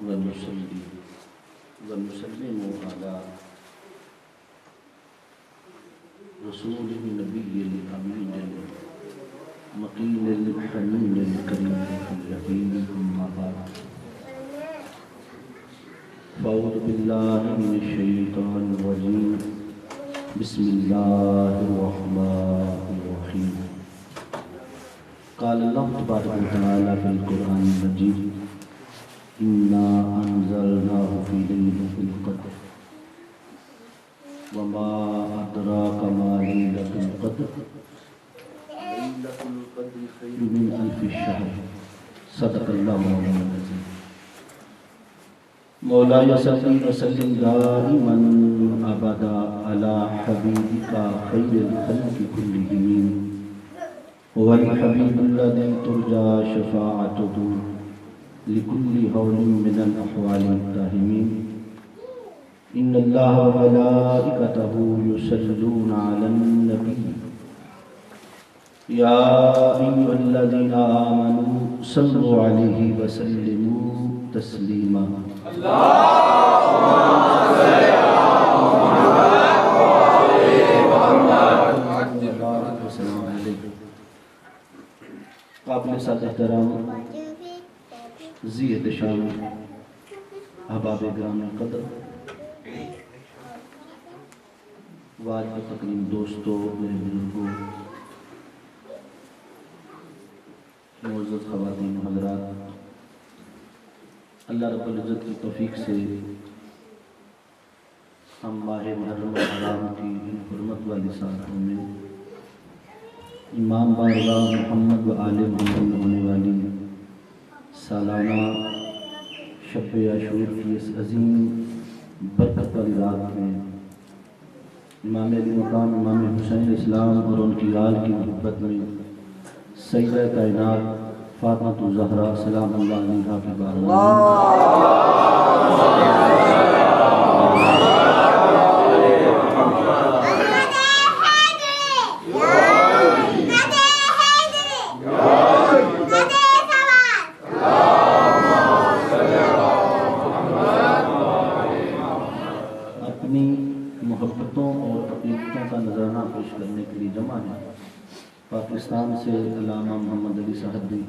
ونصلي ونسلم على رسول النبي الأمين المقيل الحنين الكريم الرحيم أما بعد فأعوذ بالله من الشيطان الرجيم بسم الله الرحمن الرحيم قال الله تبارك وتعالى في القرآن المجيد إنا أنزلناه في ليلة القدر وما أدراك ما ليلة القدر ليلة القدر خير من ألف شهر صدق الله مولانا العظيم مولاي صل وسلم دائما أبدا على حبيبك خير الخلق كلهم هو الحبيب الذي ترجى شفاعته لكل هول من الأحوال الداهمين إن الله وملائكته يصلون على النبي يا أيها الذين آمنوا صلوا عليه وسلموا تسليما اللهم صل على محمد وعلى وسلم عليه. قابل سعادت احترام ذی احتشام احباب گرام قدر واجب تقریم دوستو میرے بزرگوں معزز خواتین و حضرات، اللہ رب العزت کی توفیق سے ہم ماہ محرم الحرام کی ان حرمت والی ساعتوں میں امام بارگاہ محمد و آل محمد ہونے والی سالانہ شب عاشور کی اس عظیم برکت والی رات میں امام علی مقام امام حسین اسلام اور ان کی آل کی محبت میں سیدہ کائنات فاطمہ الزہرا سلام اللہ علیہا کی بارگاہ پاکستان سے علامہ محمد علی صاحب بھی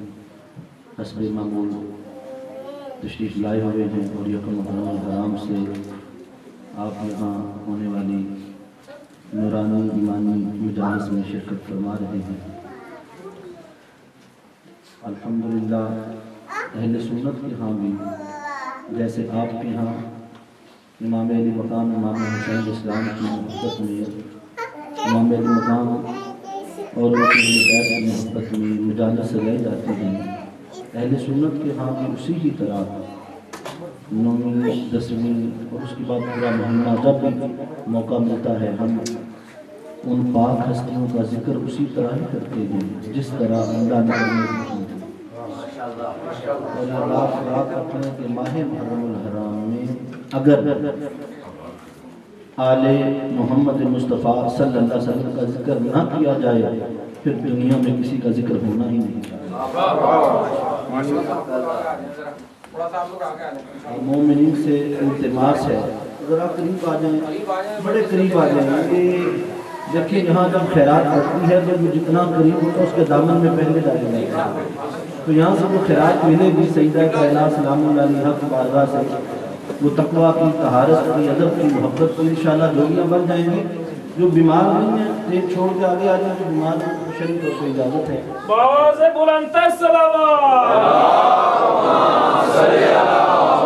حسب معمول تشریف لائے ہوئے ہیں اور یکم محرم الحرام سے آپ یہاں ہونے والی نورانی ایمانی مجالس میں شرکت فرما رہے ہیں. الحمدللہ اہل سنت کے ہاں بھی جیسے آپ کے ہاں امام علی مقام امام حسین اسلام کی محبت میں امام علی مقام اور ان کی محبت میں مجالس سجائی جاتی ہیں، اہل سنت کے ہاں بھی اسی کی طرح 9ویں 10ویں اور اس کے بعد پورا مہینہ جب بھی موقع ملتا ہے ہم ان پاک ہستیوں کا ذکر اسی طرح ہی کرتے ہیں جس طرح اللہ نے کرنے کی. اور رات رکھتے ہیں کہ ماہ محرم الحرام میں اگر آل محمد مصطفیٰ صلی اللہ علیہ وسلم کا ذکر نہ کیا جائے پھر دنیا میں کسی کا ذکر ہونا ہی نہیں. مومنین سے التماس ہے ذرا قریب آ جائیں، بڑے قریب آ جائیں. دیکھیں یہاں جب خیرات پڑتی ہے تو جتنا قریب ہوتا ہے اس کے دامن میں پہلے ڈالے جاتے ہیں، تو یہاں سے وہ خیرات ملے گی سیدہ کائنات سلام اللہ علیہا کی بارگاہ سے. وہ تقویٰ کی، طہارت کی، ادب کی، محبت کی انشاءاللہ جوڑیاں بن جائیں گے. جو بیمار نہیں ہیں ایک چھوڑ کے آگے آ جائیں، جو بیمار ہیں شریف طور پہ اجازت ہے. باز بلند الصلوات اللہم صلی علی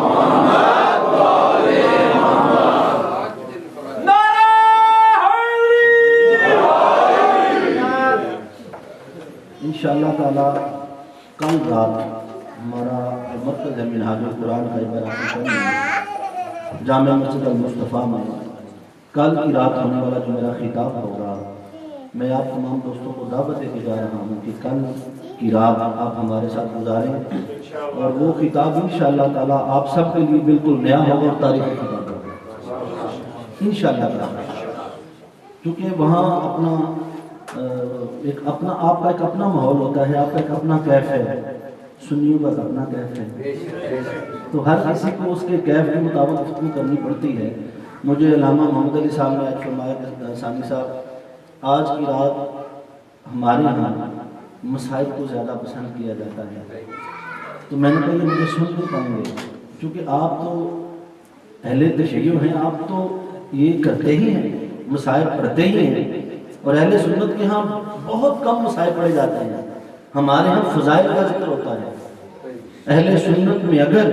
محمد و آل محمد. نعرہ حیدر. انشاءاللہ تعالی کل رات ہمارا مرکز ہے منہاج القرآن کا جامع مسجد المصطفیٰ میں کل کی رات ہونے والا جو میرا خطاب ہوگا، میں آپ تمام دوستوں کو دعوت دے کے جا رہا ہوں کہ کل کی رات آپ ہمارے ساتھ گزاریں اور وہ خطاب انشاءاللہ تعالی آپ سب کے لیے بالکل نیا ہوگا اور تاریخی خطاب ہوگا انشاءاللہ تعالی. کیونکہ وہاں اپنا ایک اپنا آپ کا ایک اپنا ماحول ہوتا ہے، آپ کا ایک اپنا کیف ہے. سنیوں کا اپنا کیف ہے، تو ہر کسی کو اس کے کیف کے مطابق گفتگو کرنی پڑتی ہے۔ مجھے علامہ محمد علی صاحب نے آج فرمایا کہ ثانی صاحب آج کی رات ہمارے یہاں مسائل کو زیادہ پسند کیا جاتا ہے، تو میں نے کہا یہ مجھے سن نہیں پائیں گے، کیونکہ آپ تو اہل تشیع ہیں، آپ تو یہ کرتے ہی ہیں، مسائل پڑھتے ہی ہیں، اور اہل سنت کے ہاں بہت کم مسائل پڑھے جاتے ہیں، ہمارے ہاں فضائل کا ذکر ہوتا ہے۔ اہل سنت میں اگر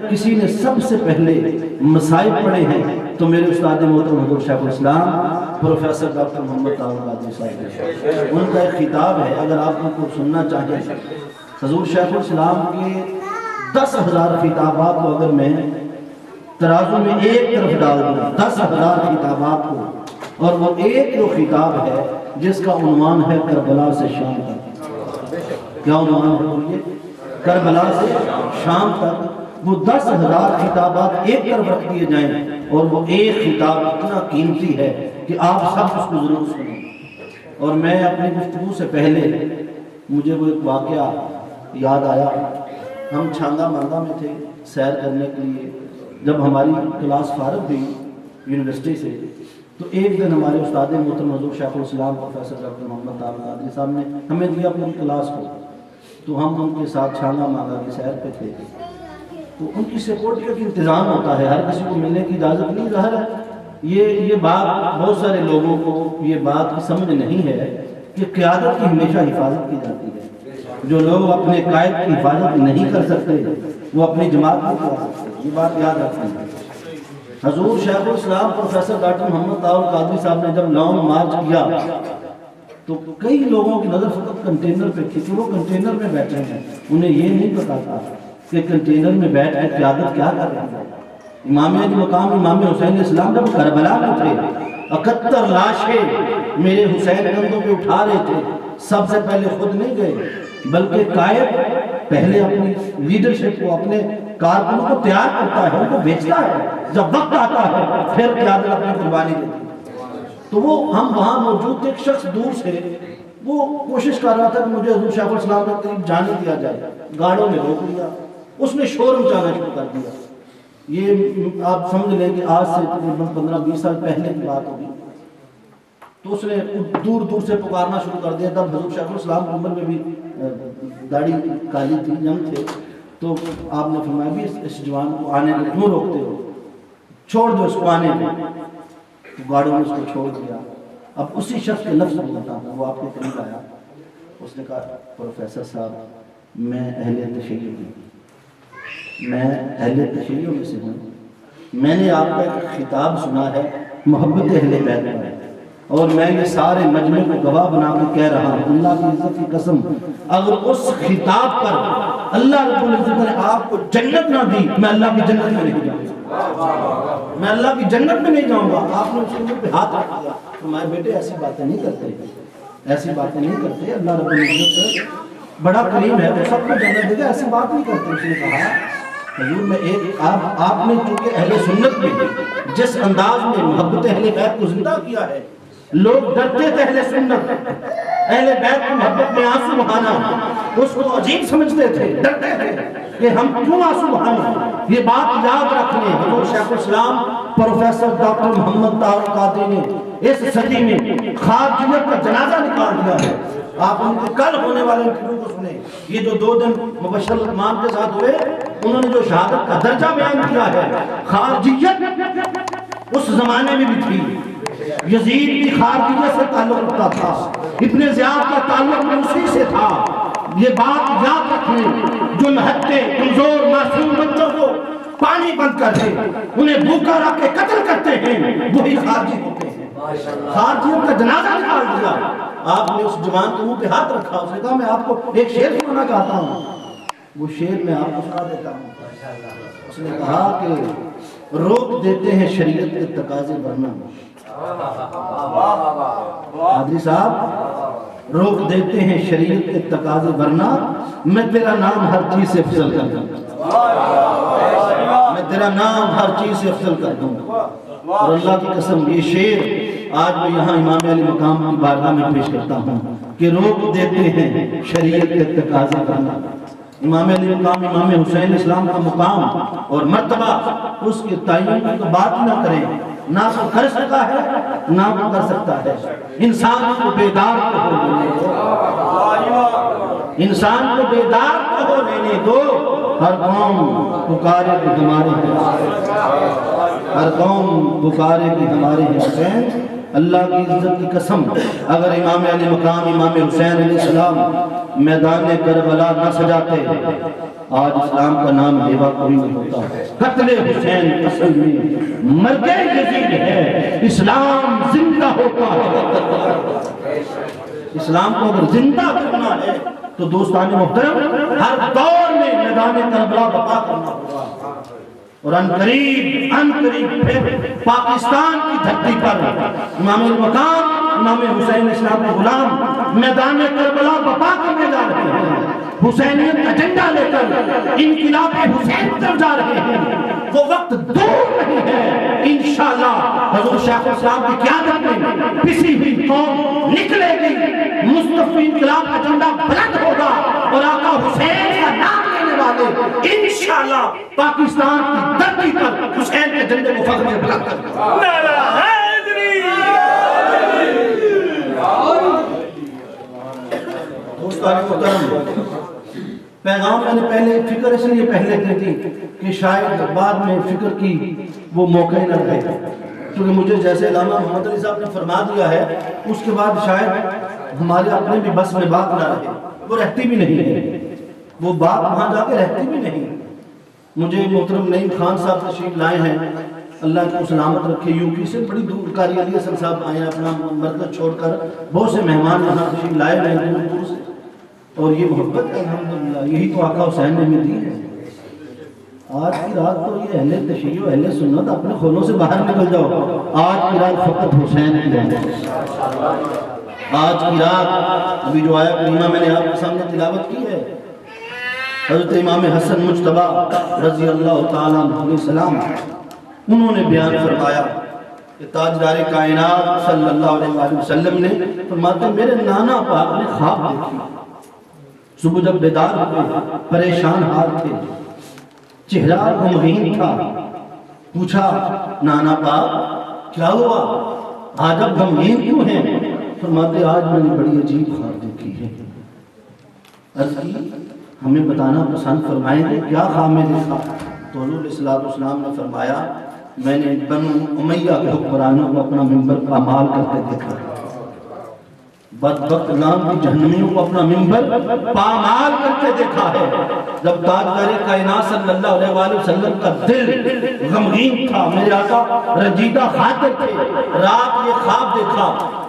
کسی نے سب سے پہلے مسائل پڑھے ہیں تو میرے استاد محترم حضور شیخ الاسلام پروفیسر ڈاکٹر محمد طاہر القادری صاحب ہیں۔ ان کا ایک خطاب ہے، اگر آپ ان کو سننا چاہیں، حضور شیخ الاسلام کے 10,000 خطابات کو اگر میں ترازو میں ایک طرف ڈال دوں، 10,000 خطابات کو، اور وہ ایک جو خطاب ہے جس کا عنوان ہے کربلا سے شام تک، کیا عنوان ہے بولیے؟ کربلا سے شام تک، وہ 10,000 خطابات ایک طرف رکھ دیے جائیں اور وہ ایک خطاب اتنا قیمتی ہے کہ آپ سب اس کو ضرور سنیں۔ اور میں اپنی گفتگو سے پہلے مجھے وہ ایک واقعہ یاد آیا، ہم چھانگا مانگا میں تھے سیر کرنے کے لیے، جب ہماری کلاس فارغ ہوئی یونیورسٹی سے تو ایک دن ہمارے استاد محترم حضور شیخ الاسلام پروفیسر ڈاکٹر محمد طاہر القادری صاحب نے ہمیں دیا پوری کلاس کو، تو ہم ان کے ساتھ چھانگا مانگا کی سیر پہ تھے، تو ان کی سپورٹ کا انتظام ہوتا ہے، ہر کسی کو ملنے کی اجازت نہیں، ظاہر ہے یہ بات بہت سارے لوگوں کو یہ بات سمجھ نہیں ہے کہ قیادت کی ہمیشہ حفاظت کی جاتی ہے، جو لوگ اپنے قائد کی حفاظت نہیں کر سکتے وہ اپنی جماعت نہیں کر سکتے، یہ بات یاد رکھیں۔ حضور شیخ الاسلام پروفیسر ڈاکٹر محمد طاہر القادری صاحب نے جب لانگ مارچ کیا تو کئی لوگوں کی نظر فقط کنٹینر پہ تھی کہ وہ کنٹینر میں بیٹھے ہیں، انہیں یہ نہیں پتا تھا کہ کنٹینر میں بیٹھ کر قیادت کیا کر رہے ہیں۔ امام علی مقام امام حسین اسلام جب کربلا میں تھے 71 لاشیں میرے حسین کندھوں پہ اٹھا رہے تھے، سب سے پہلے خود نہیں گئے بلکہ قائد پہلے اپنی لیڈرشپ کو اپنے کارکنوں کو تیار کرتا ہے، ان کو بھیجتا ہے، جب وقت آتا ہے پھر قیادت اپنی قربانی دیتی ہے۔ تو وہ ہم وہاں موجود تھے، ایک شخص دور سے وہ کوشش کر رہا تھا کہ مجھے حضور شیخ الاسلام کے قریب جانے دیا جائے، گاڑوں میں روک لیا، اس نے شور مچانا شروع کر دیا۔ یہ آپ سمجھ لیں کہ آج سے تقریباً 15-20 سال پہلے کی بات ہوگی، تو اس نے دور دور سے پکارنا شروع کر دیا۔ تب حضور شیخ الاسلام کی عمر میں بھی داڑھی کالی تھی، ینگ تھے، تو آپ نے فرمایا بھی اس جوان کو آنے میں کیوں روکتے ہو، چھوڑ دو اس کو آنے میں۔ تو گاڑوں نے اس کو چھوڑ دیا۔ اب اسی شخص کے لفظ بولتا ہوں، وہ آپ کے قریب آیا، اس نے کہا پروفیسر صاحب میں اہل تشیع ہوں، میں اہل تشیع میں سے ہوں، میں نے آپ کا ایک خطاب سنا ہے محبت اہل بیت میں، اور میں یہ سارے مجمع کو گواہ بنا کے کہہ رہا ہوں اللہ کی عزت کی قسم، اگر اس خطاب پر اللہ رب العزت نے آپ کو جنت نہ دی میں اللہ کی جنت میں نہیں جاؤں گا، میں اللہ کی جنت میں نہیں جاؤں گا۔ آپ نے اس کے منہ پہ ہاتھ رکھ دیا، فرمایا بیٹے ایسی باتیں نہیں کرتے، ایسی باتیں نہیں کرتے، اللہ رب العزت بڑا کریم ہے، وہ سب کو جنت دے گا، ایسی بات نہیں کرتے۔ اس نے کہا حضور میں ایک آپ نے چونکہ اہل سنت میں جس انداز میں محبت اہل بیت کو زندہ کیا ہے، لوگ ڈرتے تھے اہل سنت، اہل بیت کی محبت میں آنسو بہانا اس کو عجیب سمجھتے تھے، ڈرتے تھے کہ ہم کیوں آنسو بہائیں۔ یہ بات یاد رکھنے حضور شیخ الاسلام پروفیسر ڈاکٹر محمد طاہر القادری نے اس صدی میں خارجیت کا جنازہ نکال دیا ہے۔ آپ ان کے کل ہونے والے انٹرویو کو سنیں، یہ جو 2 دن مبشر الامام کے ساتھ ہوئے، انہوں نے جو شہادت کا درجہ بیان کیا ہے، خارجیت اس زمانے میں بھی تھی، یزید بھی خارجیت سے تعلق رکھتا تھا، ابن زیاد کا تعلق اسی سے تھا۔ یہ بات یاد رکھیں، جو نہتے کمزور معصوم بچوں کو پانی بند کر دے، انہیں بھوکا رکھ کے قتل کرتے ہیں، وہی خارجی ہوتے ہیں۔ خارجیوں کا جنازہ نکال دیا۔ آپ نے اس جوان کے منہ پہ ہاتھ رکھا، اس نے کہا میں آپ کو ایک شعر سنانا چاہتا ہوں، وہ شعر میں آپ کو سنا دیتا ہوں۔ اس نے کہا کہ روک دیتے ہیں شریعت کے تقاضے ورنہ، قادری صاحب روک دیتے ہیں شریعت کے تقاضے ورنہ میں تیرا نام ہر چیز سے افضل کر دوں، میں تیرا نام ہر چیز سے افضل کر دوں۔ اور اللہ کی قسم یہ شعر آج میں یہاں امام علی مقام کی بارگاہ میں پیش کرتا ہوں کہ روک دیتے ہیں شریعت کے تقاضے ورنہ امام علی مقام امام حسین اسلام کا مقام اور مرتبہ اس کے تعین کی تو بات نہ کریں، نہ تو کر سکا ہے نہ وہ کر سکتا ہے۔ انسان کو بیدار تو ہو لینے دو، انسان کو بیدار تو ہو لینے دو۔ ہر قوم پکارے کہ ہمارے حسین، ہر قوم پکارے کہ ہمارے حسین۔ اللہ کی عزت کی قسم، اگر امام علی مقام امام حسین علیہ السلام میدان کربلا نہ سجاتے آج اسلام کا نام لیوا کوئی نہیں ہوتا۔ قتل حسین اصل میں مرگ یزید ہے، اسلام زندہ ہوتا ہے۔ اسلام کو اگر زندہ کرنا ہے تو دوستان محترم ہر دور میں میدان کربلا بقا کرنا ہوگا، اور ان قریب پھر پاکستان کی دھرتی پر امام المقام امام حسین اسلام کے غلام میدان کربلا بپا کرنے جا رہے ہیں، حسینیت کا جھنڈا لے کر انقلاب حسین طرف جا رہے ہیں۔ وہ وقت دور نہیں ہے، انشاءاللہ حضور شیخ الاسلام کی قیادت میں پسی ہوئی قوم نکلے گی، مصطفی انقلاب کا جھنڈا بلند ہوگا اور آقا حسین کا نام لینے والے انشاءاللہ پاکستان کی دھرتی پر حسین کے جھنڈے کو فخر سے بلند کریں گے۔ نعرہ حیدری! دوستان محترم، پیغام میں نے پہلے فکر اس لیے پہلے دی تھی کہ شاید بعد میں فکر کی وہ موقع نہ رہے، کیونکہ مجھے جیسے علامہ محمد علی صاحب نے فرما دیا ہے اس کے بعد شاید ہمارے اپنے بھی بس میں بات نہ رہے، وہ رہتی بھی نہیں ہے، وہ بات وہاں جا کے رہتی بھی نہیں۔ مجھے محترم نعیم خان صاحب تشریف لائے ہیں، اللہ کو سلامت رکھے، یو پی سے بڑی دور، قاری علی حسن صاحب آئے ہیں اپنا مرکز چھوڑ کر، بہت سے مہمان یہاں تشریف لائے ہیں دور دور سے، اور یہ محبت ہے الحمدللہ، یہی تو آقا حسین نے ہمیں دی ہے۔ آج کی رات تو یہ اہل تشیع و اہل سنت اپنے خونوں سے باہر نکل جاؤ، آج کی رات فقط حسین کی رات ہے۔ آج کی رات ابھی جو آیا کریمہ میں نے آپ کے سامنے تلاوت کی ہے، حضرت امام حسن مجتبیٰ رضی اللہ تعالیٰ عنہ علیہ السلام انہوں نے بیان فرمایا کہ تاجدار کائنات صلی اللہ علیہ وسلم نے فرماتے میرے نانا پاک نے خواب دیکھی، صبح جب بیدار ہوئے پریشان حال تھے، چہرہ غمگین تھا، پوچھا نانا پاک کیا ہوا، آج اب غمگین کیوں ہیں؟ فرماتے آج میں نے بڑی عجیب خواب دیکھی ہے۔ عرض کی ہمیں بتانا پسند فرمائیں گے کیا خواب میں دیکھا؟ تو حضور علیہ السلام نے فرمایا میں نے بنو امیہ کے حکمرانوں کو اپنا منبر پامال کرتے دیکھا، بدبخت نام کی جہنمیوں کو اپنا منبر پامال کرتے دیکھا ہے۔ جب تاجدار کائنات صلی اللہ علیہ وآلہ وسلم کا دل غمگین تھا، میرے آقا رنجیدہ خاطر تھے، رات یہ خواب دیکھا،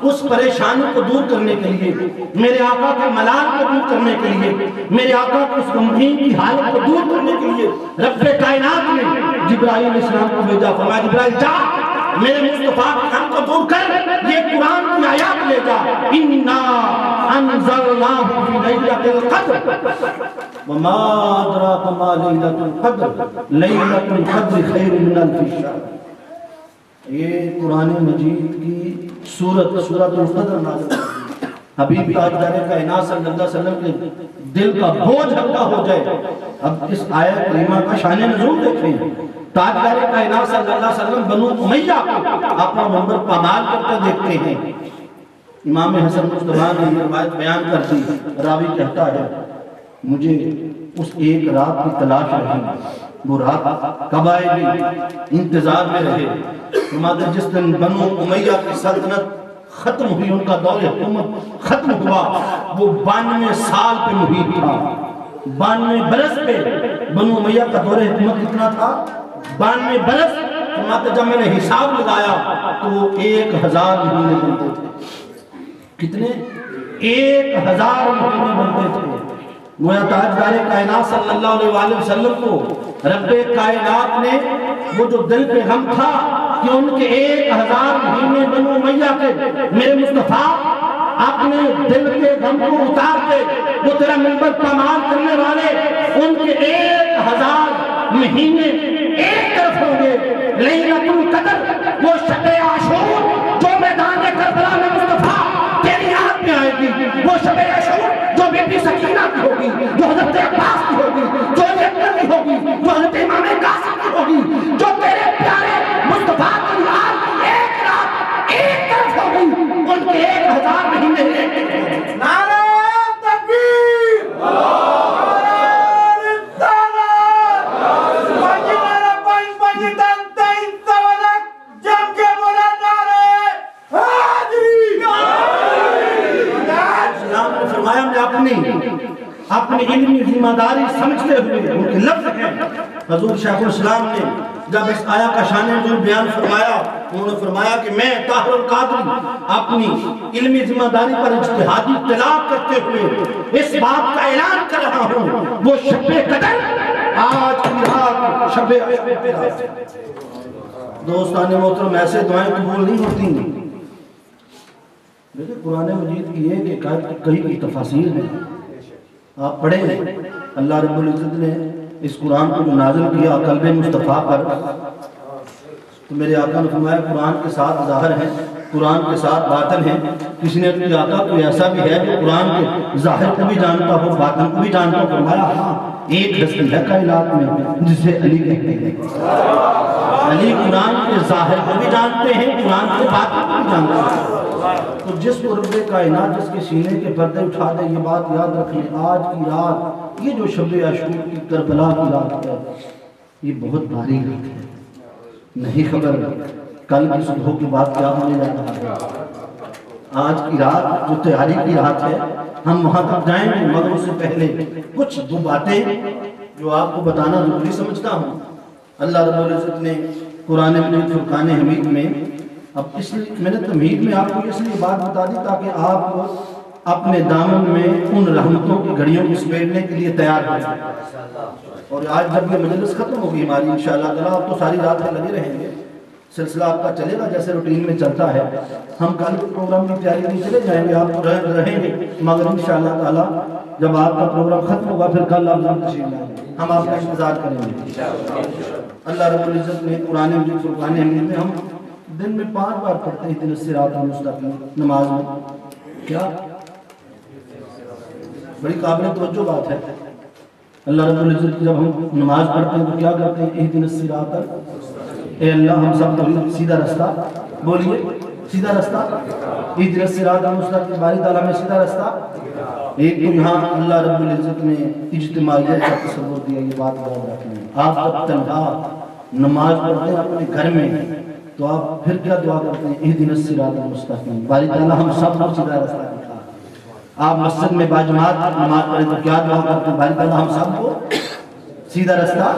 اس پریشانی کو دور کرنے کے لیے، میرے آقا کے ملال کو دور کرنے کے لیے، میرے آقا کے اس غمگین کی حالت کو دور کرنے کے لیے رب کائنات نے جبرائیل علیہ السلام کو بھیجا، فرمایا جبرائیل جا میرے مصطفیٰ کے غم کو دور کر، یہ قرآن کی آیات لے جا، اِنَّا أَنزَلْنَاهُ فِي لَيْلَةِ الْقَدْرِ وَمَا أَدْرَاكَ مَا لَيْلَةُ الْقَدْرِ لَيْلَةُ الْقَدْرِ خَيْرٌ مِنَ أَلْفِ شَهْرٍ۔ یہ قرآن مجید کی سورۃ القدر نازل ہوئی، حبیب تاجدار کائنات صلی اللہ علیہ وسلم کے دل کا بوجھ ہلکا ہو جائے۔ اب اس آیت کریمہ کا شان نزول دیکھیں، تاجدار کائنات صلی اللہ علیہ وسلم بنو امیہ کو اپنا منبر پامال کرتے دیکھتے ہیں۔ امام حسن مجتبیٰ نے یہ روایت بیان کرتی، راوی کہتا ہے مجھے اس ایک رات کی تلاش رہی، وہ رات کب آئے گی انتظار میں رہے۔ فرماتے جس دن بنو امیہ کی سلطنت ختم ہوئی، ان کا دور حکومت ختم ہوا، وہ 92 سال پہ محیط تھا، 92 برس پہ بنو امیہ کا دور حکومت کتنا تھا؟ 92 برس۔ فرماتے جب میں نے حساب لگایا تو وہ 1000 مہینے بنتے تھے۔ کتنے؟ 1000 مہینے بنتے تھے۔ گویا تاجدار کائنات صلی اللہ علیہ وآلہ وسلم کو رب کائنات نے وہ جو دل پہ غم تھا کہ ان کے 1000 مہینے بنو امیہ کے میرے مصطفیٰ اپنے دل کے غم کو اتار دے، وہ تیرا منبر پامال کرنے والے ان کے 1000 مہینے ایک طرف ہوں گے۔ لیلۃ القدر وہ شب عاشور جو میدان کربلا میں مصطفیٰ تیری یاد میں آئے گی، وہ شب عاشور جو بیٹی سکینہ کی ہوگی، جو حضرت عباس کی ہوگی، جو حضرت کی ہوگی، جو حضرت امام قاسم کی ہوگی، جو تیرے پیارے مصطفیٰ کی رات کی ایک رات ایک طرف ہوگی، ان کے 1000 مہینے ایک طرف ہوگی۔ نعرہ تکبیر، نعرہ رسالت، پنجی نعرہ پنجی تنتین سولک، جم کے بولا نعرہ حاضری۔ اسلام نے فرمایا میں اپنی علمی ذمہ داری سمجھتے ہوئے ان کے لفظ ہیں۔ حضور شیخ الاسلام نے جب اس آیا کا شان نزول بیان فرمایا، انہوں نے فرمایا کہ میں طاہر القادری اپنی علمی ذمہ داری پر اجتہادی اطلاع کرتے ہوئے اس بات کا اعلان کر رہا ہوں، وہ شب قدر آج کی رات شب دوستان محترم ایسے دعائیں قبول نہیں ہوتی ہیں۔ دیکھیں قرآن مجید کی ایک ایک آیت کئی کی تفاسیر ہیں، آپ پڑھیں۔ اللہ رب العزت نے اس قرآن کو جو نازل کیا قلب مصطفیٰ پر، تو میرے آقا نے فرمایا قرآن کے ساتھ ظاہر ہے، قرآن کے ساتھ باطن ہے۔ کسی نے اپنے آقا کو ایسا بھی ہے جو قرآن کے ظاہر کو بھی جانتا ہو باطن کو بھی جانتا ہو، فرمایا ہاں ایک ہستی ہے کائنات میں جسے علی کہتے ہیں۔ علی قرآن کے ظاہر کو بھی جانتے ہیں، قرآن کے باطن کو بھی جانتے ہیں۔ تو جس کو رب کائنات جس کے سینے کے پردے اٹھا دے، یہ بات یاد رکھیں، آج کی رات یہ جو شب عاشور کی کربلا کی رات ہے، یہ بہت بھاری رات ہے، نہیں خبر کل کی صبح کے بعد کیا ہونے جا رہا ہے۔ آج کی رات جو تیاری کی رات ہے، ہم وہاں تک جائیں گے، مگر اس سے پہلے کچھ دو باتیں جو آپ کو بتانا ضروری سمجھتا ہوں۔ اللہ رب العزت نے قرآن مجید فرقان حمید میں، اب اس لیے میں نے تمہید میں آپ کو اس لیے بات بتا دی تاکہ آپ اپنے دامن میں ان رحمتوں کی گھڑیوں کو سمیٹنے کے لیے تیار ہو جائیں۔ اور آج جب یہ مجلس ختم ہوگی ہماری انشاءاللہ تعالیٰ، آپ تو ساری رات میں لگے رہیں گے، سلسلہ آپ کا چلے گا جیسے روٹین میں چلتا ہے۔ ہم کل کے پروگرام کی تیاری میں چلے جائیں گے، آپ رہیں گے، مگر انشاءاللہ تعالیٰ جب آپ کا پروگرام ختم ہوگا پھر کل آپ ضرور تشریف لائیں گے، ہم آپ کا انتظار کریں گے۔ اللہ رب العزت نے قرآن مجید فرقان حمید میں ہم دن میں 5 بار پڑھتے ہیں دن الصراط المستقیم نماز میں، کیا بڑی قابل توجہ بات ہے۔ اللہ رب العزت جب ہم نماز پڑھتے ہیں تو کیا کرتے ہیں؟ اہدنا الصراط، اے اللہ ہم سب کو سیدھا رستہ، بولیے سیدھا رستہ، اہدنا الصراط المستقیم، باری تعالیٰ میں سیدھا رستہ۔ ایک تو یہاں اللہ رب العزت نے اجتماعیت کا تصور دیا، یہ بات یاد رکھیں۔ آپ جب تنہا نماز پڑھتے ہیں اپنے گھر میں تو آپ پھر کیا دعا کرتے ہیں؟ اہدنا الصراط المستقیم، باری تعالیٰ ہم سب کو سیدھا رستہ دکھا۔ آپ مسجد میں باجماعت نماز پڑھیں تو کیا دعا کرتے ہیں؟ باری تعالیٰ ہم سب کو سیدھا رستہ۔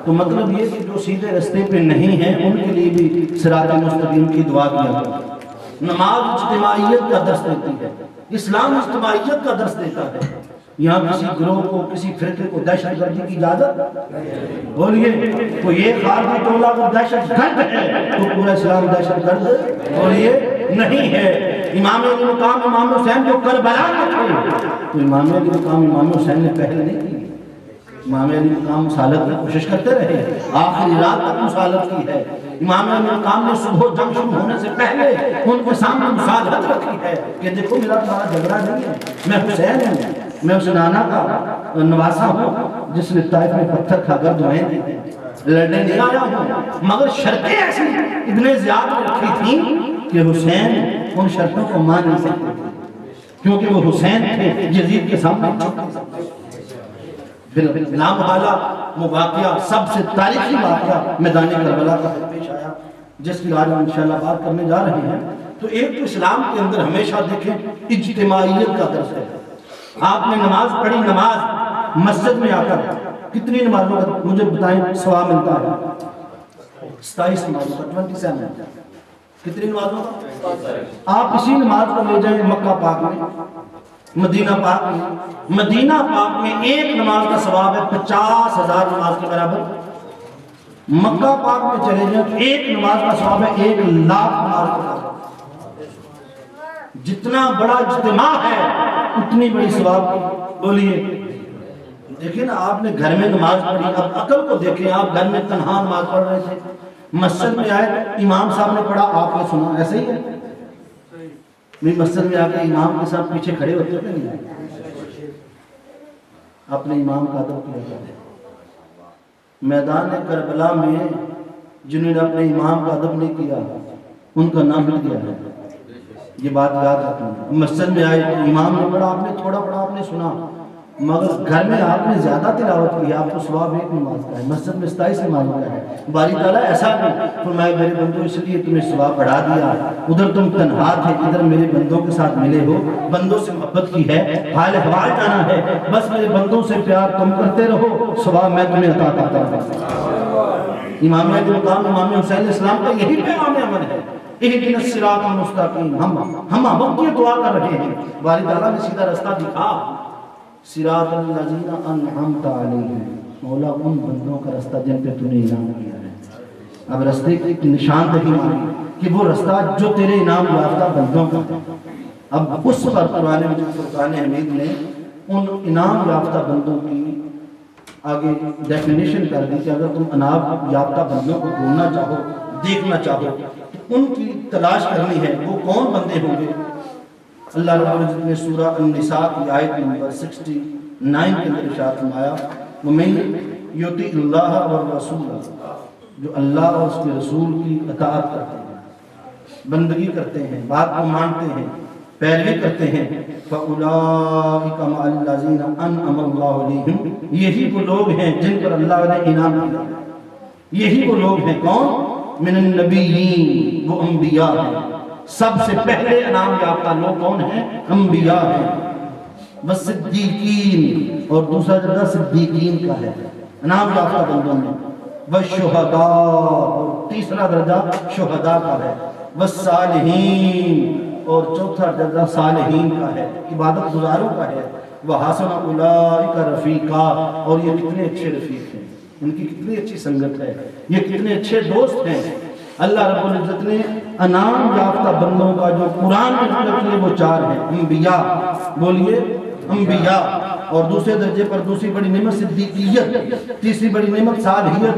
تو مطلب یہ کہ جو سیدھے رستے پہ نہیں ہیں ان کے لیے بھی صراط مستقیم کی دعا کیا کرتے ہیں۔ نماز اجتماعیت کا درس دیتی ہے، اسلام اجتماعیت کا درس دیتا ہے۔ یہاں کسی گروہ کو کسی فرقے کو دہشت گردی کی اجازت، بولیے تو یہ خارجی ٹولہ اگر دہشت گرد ہے تو پورا اسلام دہشت گرد بولیے نہیں ہے۔ امام علی مقام امام حسین جو کربلا میں تھے تو امام علی مقام امام حسین نے پہل نہیں کی، امام علی مقام مسالت کی کوشش کرتے رہے، آخری رات تک مسالت کی ہے۔ امام علی مقام نے صبح جنگ شروع ہونے سے پہلے ان کے سامنے مسالت رکھی ہے کہ دیکھو میرا تمہارا جھگڑا نہیں ہے، میں حسین ہوں، میں اس نانا کا نواسا ہوں جس نے طائف میں پتھر کھا کر دعائیں دی ہیں، لڑنے نہیں آیا ہوں، مگر شرطیں ایسی اتنے زیادہ رکھی تھیں کہ حسین ان شرطوں کو مان نہیں سکتے تھے کیونکہ وہ حسین تھے، یزید کے سامنے پھر نامحالہ وہ واقعہ سب سے تاریخی واقعہ میدان کربلا کا پیش آیا جس کی آج ہم انشاءاللہ بات کرنے جا رہے ہیں۔ تو ایک تو اسلام کے اندر ہمیشہ دیکھیں اجتماعیت کا درس ہے۔ آپ نے نماز پڑھی، نماز مسجد میں آ کر کتنی نمازوں کا مجھے بتائیں ثواب ملتا ہے؟ 27 نمازوں کا، 27 کتنی نمازوں کا؟ آپ اسی نماز کو لے جائیں مکہ پاک میں، مدینہ پاک میں، مدینہ پاک میں ایک نماز کا ثواب ہے 50,000 نماز کے برابر۔ مکہ پاک میں چلے جائیں تو ایک نماز کا ثواب ہے 1,00,000 نماز کے برابر۔ جتنا بڑا اجتماع ہے اتنی بڑی ثواب، بولیے دیکھیں نا آپ نے گھر میں نماز پڑھی، اب عقل کو دیکھیں، آپ گھر میں تنہا نماز پڑھ رہے تھے، مسجد میں آئے امام صاحب نے پڑھا آپ نے سنا، ایسے ہی ہے؟ مسجد میں آ کے امام کے ساتھ پیچھے کھڑے ہوتے ہیں نہیں؟ اپنے امام کا ادب کیا کریں. میدان کربلا میں جنہوں نے اپنے امام کا ادب نہیں کیا ان کا نام مٹ گیا ہے. یہ بات یاد رکھنا. مسجد میں آئے امام نے پڑھا، آپ نے تھوڑا پڑھا، آپ نے سنا، مگر گھر میں آپ نے زیادہ تلاوت کی، آپ کو ثواب ایک نماز کا ہے، مسجد میں 27 نماز کا ہے. باری تعالیٰ ایسا نہیں فرمایا میرے بندوں اس لیے تمہیں ثواب بڑھا دیا، ادھر تم تنہا تھے ادھر میرے بندوں کے ساتھ ملے ہو، بندوں سے محبت کی ہے، حال احوال جانا ہے، بس میرے بندوں سے پیار تم کرتے رہو، ثواب میں تمہیں عطا کرتا رہوں. امام مقام امام حسین علیہ السلام کا یہی پیغام عمل ہے. اہدنا الصراط المستقیم. ہم وقت یہ دعا کر رہے ہیں، باری تعالیٰ نے سیدھا رستہ دکھا. صراط الذین انعمت علیہم، مولا ان بندوں کا رستہ جن پہ تو نے انعام کیا ہے. اب رستے کی نشاندہی مانگی کہ وہ رستہ جو تیرے انعام یافتہ بندوں کا تھا. اب اس پر قرآن مجید فرقان حمید نے ان انعام یافتہ بندوں کی آگے ڈیفینیشن کر دی کہ اگر تم انعام یافتہ بندوں کو ڈھونڈنا چاہو، دیکھنا چاہو، تو ان کی تلاش کرنی ہے. وہ کون بندے ہوں گے؟ اللہ رب العزت نے سورہ النساء کی آیت نمبر 69 کے اندر ارشاد فرمایا وَمَن یُطِعِ اللَّهَ وَالرَّسُولَ، جو اللہ اور اس کے رسول کی اطاعت کرتے ہیں، بندگی کرتے ہیں، بات کو مانتے ہیں، پیروی کرتے ہیں، فَأُولَٰئِكَ مَعَ الَّذِينَ أَنْعَمَ اللَّهُ عَلَيْهِمْ، یہی وہ لوگ ہیں جن پر اللہ نے انعام کیا. یہی وہ لوگ ہیں کون؟ من النبیین، وہ انبیاء ہیں. سب سے پہلے انعام یافتہ لوگ کون ہیں؟ انبیاء ہیں. والصدیقین، اور دوسرا درجہ صدیقین کا ہے انعام یافتہ بندوں میں. والشہداء، اور تیسرا درجہ شہداء کا ہے. والصالحین، اور چوتھا درجہ صالحین کا ہے، عبادت گزاروں کا ہے. وحسن اولئک رفیقا، اور یہ کتنے اچھے رفیق ہیں، ان کی کتنی اچھی سنگت ہے، یہ کتنے اچھے دوست ہیں. اللہ رب العزت نے انعام یافتہ بندوں کا جو قرآن میں ذکر کیے وہ 4 ہیں. انبیاء، بولیے انبیاء، اور دوسرے درجے پر دوسری بڑی نعمت صدیقیت، تیسری بڑی نعمت صالحیت،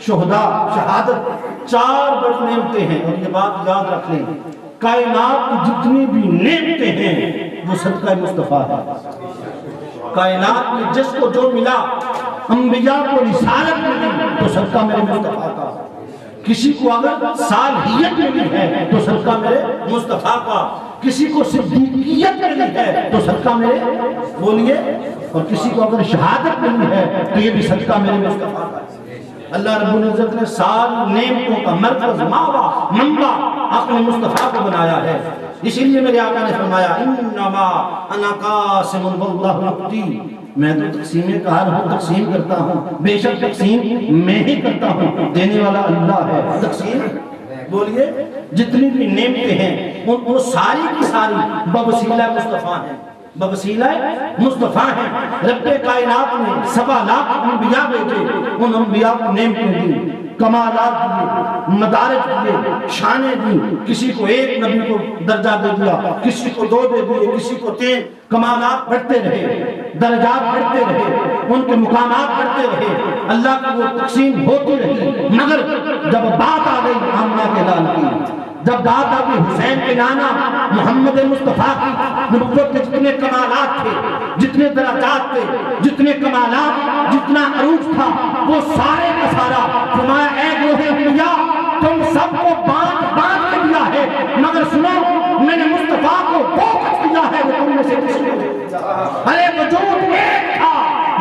شہداء، شہادت. 4 بڑی نعمتیں ہیں. اور یہ بات یاد رکھ لیں، کائنات کی جتنی بھی نعمتیں ہیں وہ صدقہ مصطفیٰ ہے. کائنات میں جس کو جو ملا، انبیاء کو رسالت ملی تو صدقہ میرے مصطفیٰ کا. کسی کو اگر صالحیت ملی ہے تو صدقہ میرے مصطفیٰ کا. کسی کو صدیقیت ملی ہے تو صدقہ میرے، بولیے، اور کسی کو اگر شہادت ملی ہے تو یہ بھی صدقہ میرے مصطفیٰ کا. اللہ رب العزت نے ساری نعمتوں کا مرکز، ماوا، منبع اپنے مصطفیٰ کو بنایا ہے. اسی لیے میرے آقا نے فرمایا انما انا قاسم واللہ یؤتی، میں تو تقسیم کار ہوں، تقسیم کرتا ہوں، بے شک تقسیم میں ہی کرتا ہوں، دینے والا اللہ ہے. تقسیم، بولیے، جتنی بھی نعمتیں ہیں وہ ساری کی ساری بوسیلہ مصطفیٰ ہیں، بوسیلہ مصطفیٰ ہیں. رب کائنات نے 7 لاکھ انبیاء بھیجے، ان انبیاء کو نعمتیں دی، کمالات دیے، مدارج دیے، شانیں دی. کسی کو 1 نبی کو درجہ دے دیا، کسی کو 2 دے دیے، کسی کو 3. کمالات بڑھتے رہے، درجات بڑھتے رہے، ان کے مقامات بڑھتے رہے. اللہ کی وہ تقسیم ہوتی رہی. مگر جب بات آ گئی آمنہ کے لال کی، جب بات آ گئی حسین کے نانا محمد مصطفیٰ کی، نبوت کے جتنے کمالات تھے، جتنے درجات تھے، جتنے کمالات، جتنا عروج تھا، وہ سارے کا سارا فرمایا اے گروہ انبیاء، تم سب کو باندھ کے دیا ہے، مگر سنو میں نے مصطفیٰ کو وہ کچھ دیا ہے وہ تم میں سے کسی کو نہیں دیا. ارے وجود ایک تھا،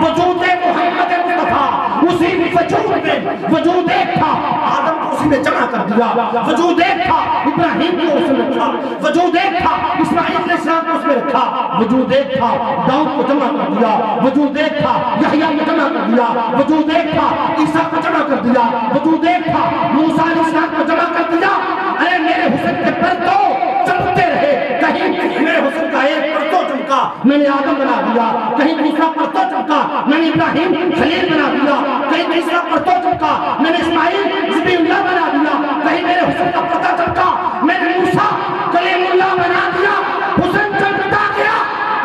وجود محمد مصطفیٰ، اسی وجود میں وجود ایک تھا. آدم کو اسی میں جمع کر دیا. وجود ایک تھا، ابراہیم کو اس میں رکھا. وجود ایک تھا، اسماعیل علیہ السلام کو اس میں رکھا. وجود ایک تھا، داؤد کو جمع کر دیا. وجود ایک تھا، یحییٰ کو جمع کر دیا. وجود ایک تھا، عیسیٰ کو جمع کر دیا. وجود ایک تھا، موسیٰ علیہ السلام کو جمع کر دیا. ارے میرے حسن کے پرتو چمکتے رہے، کہیں میرے حسن کا ایک پرتو چمکا میں نے آدم بنا دیا، کہیں دوسرا پرتو چمکا میں نے ابراہیم خلیل بنا دیا، کہیں تیسرا پرتو چمکا میں نے اسماعیل ذبی اللہ بنا دیا، کہیں میرے حسن کا پرتو چمکا میں نے موسیٰ کلیم اللہ بنا دیا. حسن چمکتا گیا،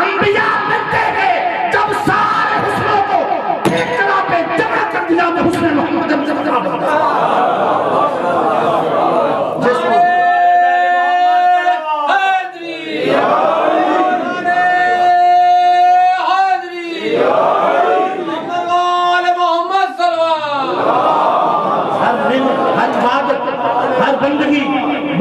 انبیاء بنتے گئے. جب سارے حسنوں کو ایک جگہ پہ جمع کر دیا تو حسن محمد مصطفیٰ بن گیا.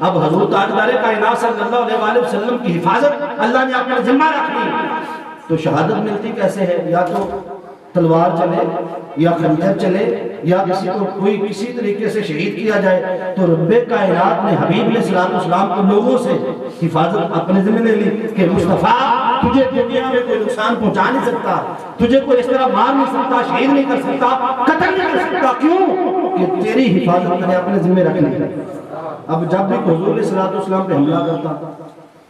اب حضور تاجدار کائنات صلی اللہ علیہ وسلم کی حفاظت اللہ نے اپنے ذمہ رکھ لی، تو شہادت ملتی کیسے ہے؟ یا تو تلوار چلے یا خنجر چلے یا کسی کو کوئی کسی طریقے سے شہید کیا جائے، تو رب کائنات نے حبیب علیہ السلام کو لوگوں سے حفاظت اپنے ذمہ لے لی کہ مصطفیٰ تجھے دنیا میں کوئی نقصان پہنچا نہیں سکتا، تجھے کوئی اس طرح مار نہیں سکتا، شہید نہیں کر سکتا، قتل نہیں کر سکتا، کیوں کہ تیری حفاظت میں نے اپنے ذمہ رکھ لی۔ اب جب بھی حضور علیہ السلام پہ حملہ کرتا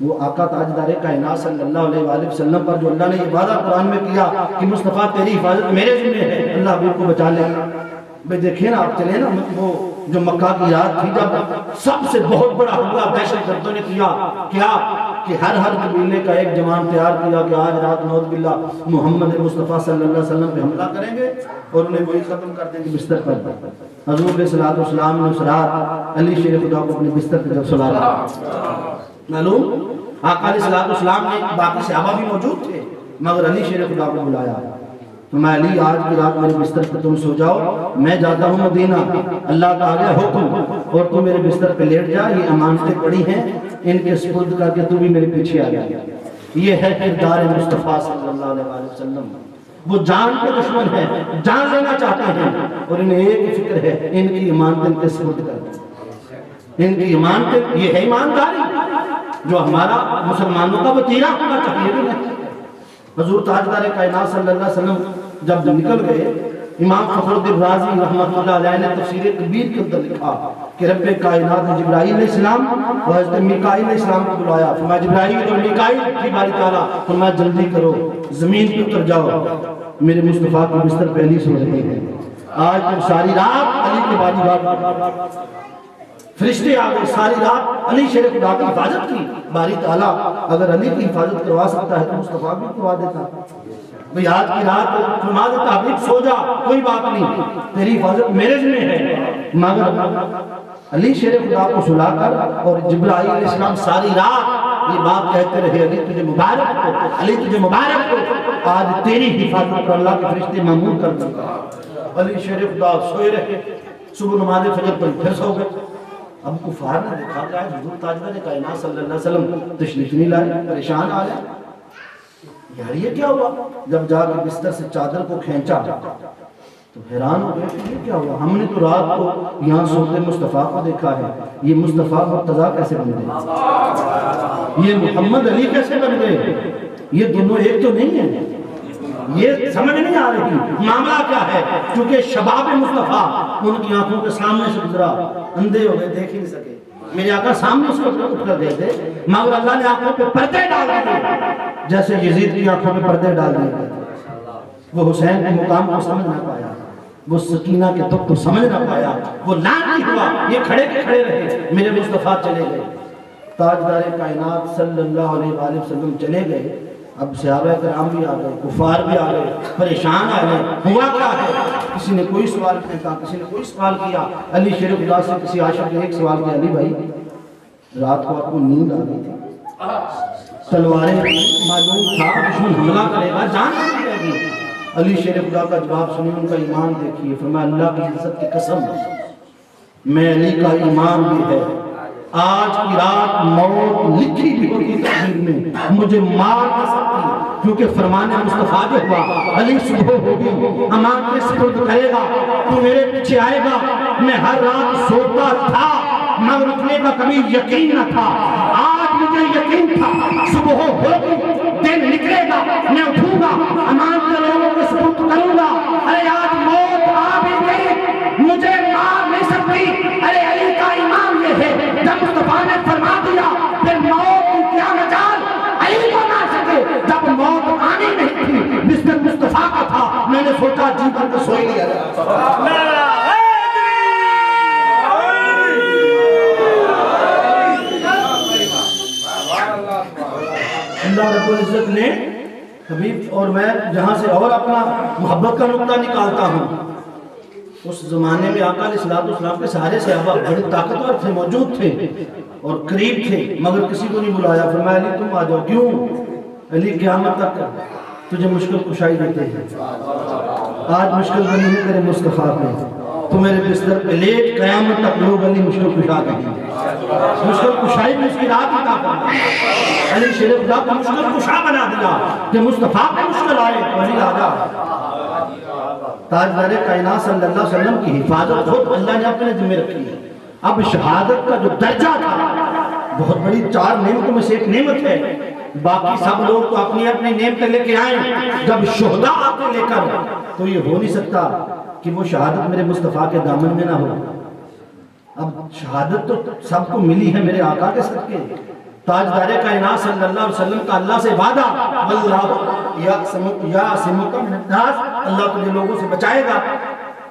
وہ آقا تاجدار کائنات صلی اللہ علیہ وآلہ وسلم پر جو اللہ نے یہ وعدہ قرآن میں کیا کہ مصطفیٰ تیری حفاظت میرے ذمہ ہے، اللہ حبیب کو بچا لے گا۔ بھئی دیکھیں نا، آپ چلیں نا، وہ جو مکہ کی رات تھی جب سب سے بہت بڑا حملہ دہشت گردوں نے کیا کہ ہر قبیلے کا ایک جوان تیار کیا کہ آج رات نعوذ باللہ محمد مصطفیٰ صلی اللہ علیہ وسلم پہ حملہ کریں گے اور انہیں وہی ختم کر دیں گے بستر پر۔ حضور علیہ السلام نے اس رات علی شیر خدا کو اپنے بستر پہ جب سلا رہا، معلوم آقا علیہ السلام نے باقی صحابہ بھی موجود تھے مگر علی شیر خدا کو بلایا، تو میں علی آج کی رات میرے بستر پہ تم سو جاؤ، میں جاتا ہوں مدینہ، اللہ کا آ گیا حکم، اور تو میرے بستر پہ لیٹ جا، یہ امانتیں پڑی ہیں ان کے سپرد کر کے تو بھی میرے پیچھے آ گیا۔ یہ ہے کردار مصطفیٰ صلی اللہ علیہ وسلم، وہ جان کے دشمن ہے، جان لینا چاہتے ہیں اور انہیں ایک ہی فکر ہے ان کی امانتیں ان کے سپرد کر دیں، ان کی امانتیں، یہ ہے ایمانداری جو ہمارا مسلمانوں کا وتیرہ ہونا چاہیے بھی نہیں۔ حضور تاجدار کائنات صلی اللہ علیہ وسلم جب نکل گئے، امام فخر الدین رازی رحمۃ اللہ علیہ نے تفسیر کبیر کے اندر لکھا کہ رب کائنات نے جبرائیل علیہ السلام اور حضرت میکائیل علیہ السلام کو بلایا، فرمایا جبرائیل اور میکائیل کی باری تعالیٰ، فرمایا جلدی کرو زمین پہ اتر جاؤ، میرے مصطفیٰ کے بستر پہ علی سو رہے ہیں۔ آج تم ساری رات علی کے باری بات فرشتے آ گئے، ساری رات علی شیر خدا کی حفاظت کی۔ باری تعالیٰ اگر علی کی حفاظت کروا سکتا ہے تو مصطفیٰ بھی کروا دیتا۔ بھئی آج کی رات فرما دیتا حبیب سو جا، کوئی بات نہیں، تیری حفاظت میرے ذمہ ہے، مگر علی شیر خدا کو سلا کر اور جبرائیل علیہ السلام ساری رات یہ بات کہتے رہے، علی تجھے مبارک ہو، علی تجھے مبارک ہو، آج تیری حفاظت پر اللہ کے فرشتے معمول کر دیا۔ علی شیر خدا سوئے رہے، صبح نماز فجر پر پھر سو گئے۔ اب کفار نے دیکھا کہ حضور تاجدار کائنات صلی اللہ علیہ وسلم تشریف نہیں لائے، پریشان آ گئے، یار یہ کیا ہوا؟ جب جا کے بستر سے چادر کو کھینچا تو حیران ہو گئے کہ یہ کیا ہوا؟ ہم نے تو رات کو یہاں سوتے مصطفیٰ کو دیکھا ہے، یہ مصطفیٰ مرتضیٰ کیسے بن گئے؟ یہ محمد علی کیسے بن گئے؟ یہ دونوں ایک تو نہیں ہیں، یہ سمجھ نہیں آ رہی معاملہ کیا ہے، کیونکہ شباب مصطفیٰ ان کی آنکھوں کے سامنے سے گزرا، اندھے ہو گئے، دیکھ ہی نہیں سکے۔ میرے آقا سامنے اس کو اٹھ کر گئے تھے مگر اللہ نے آنکھوں پہ پردے ڈال دیے، جیسے یزید کی آنکھوں پہ پردے ڈال دیے۔ وہ حسین کے مقام کو سمجھ نہ پایا، وہ سکینہ کے دکھ کو سمجھ نہ پایا، وہ لان نہیں ہوا، یہ کھڑے کے کھڑے رہے، میرے مصطفیٰ چلے گئے۔ تاجدار کائنات صلی اللہ علیہ وآلہ وسلم چلے گئے، اب صحابہ کرام بھی آ گئے، کفار بھی آ گئے، پریشان آ گئے، ہوا کیا ہے؟ کسی نے کوئی سوال پھینکا، کسی نے کوئی سوال کیا۔ علی شیر خدا سے کسی عاشق نے ایک سوال کیا، علی بھائی رات کو آپ کو نیند آ گئی تھی، تلواریں معلوم تھا دشمن حملہ کرے گا، جان نہیں رہے گی۔ علی شیر خدا کا جواب سنیں، ان کا ایمان دیکھیے، فرمایا اللہ کی عزت کی قسم میں علی کا ایمان بھی ہے، آج کی رات موت لکھی بھی ہوگی تقدیر میں، مجھے مار نہ سکتی، کیونکہ فرمان مصطفیٰ جو ہوا علی صبح ہوگی، امان کے سپرد کرے گا، تو میرے پیچھے آئے گا۔ میں ہر رات سوتا تھا مگر اٹھنے کا کبھی یقین نہ تھا، آج مجھے یقین تھا صبح ہوگی، دن نکلے گا، میں اٹھوں گا، امان کے لوگوں کو سپرد کروں گا۔ ارے آج موت آ بھی گئی، مجھے مار نہیں سکتی۔ ارے علی کا ایمان یہ ہے، جب مصطفیٰ نے فرما دیا پھر موت کی کیا مجال، علی کو نہ سکے۔ جب موت آنی نہیں تھی، بستر مصطفیٰ کا تھا، میں نے سوچا جی کر کے سوئی لیا جائے۔ اللہ رب العزت نے حبیب اور میں جہاں سے اور اپنا محبت کا نقطہ نکالتا ہوں، اس زمانے میں آقا علیہ السلام کے سارے صحابہ بڑے طاقتور تھے، موجود تھے اور قریب تھے، مگر کسی کو نہیں بلایا۔ فرمایا علی تم آ جاؤ، کیوں؟ علی قیامت تک تجھے مشکل کشائی دیتے ہیں، آج مشکل بنی ہے تیرے مصطفیٰ پہ، تو میرے بستر پہ لیٹ قیامت تک لوگ علی مشکل کشا کہیں گے. مشکل کشائی میں اس کی رات عطا فرمائے. علی شیر خدا کو مشکل کشا بنا دیا کہ مصطفیٰ پہ مشکل آئے تو علی آجا. تاجدار کائنات صلی اللہ علیہ وسلم کی حفاظت خود اللہ نے اپنے ذمہ رکھی ہے. اب شہادت کا جو درجہ تھا بہت بڑی 4 نعمتوں میں سے ایک نعمت ہے. باقی سب لوگ تو اپنی اپنی نعمتیں لے کے آئیں, جب شہداء آتے لے کر تو یہ ہو نہیں سکتا کہ وہ شہادت میرے مصطفیٰ کے دامن میں نہ ہو. اب شہادت تو سب کو ملی ہے میرے آقا کے صدقے. تاجدار کائنات صلی اللہ علیہ وسلم کا اللہ سے وعدہ, اللہ یعصمک من الناس, اللہ تجھے لوگوں سے بچائے گا.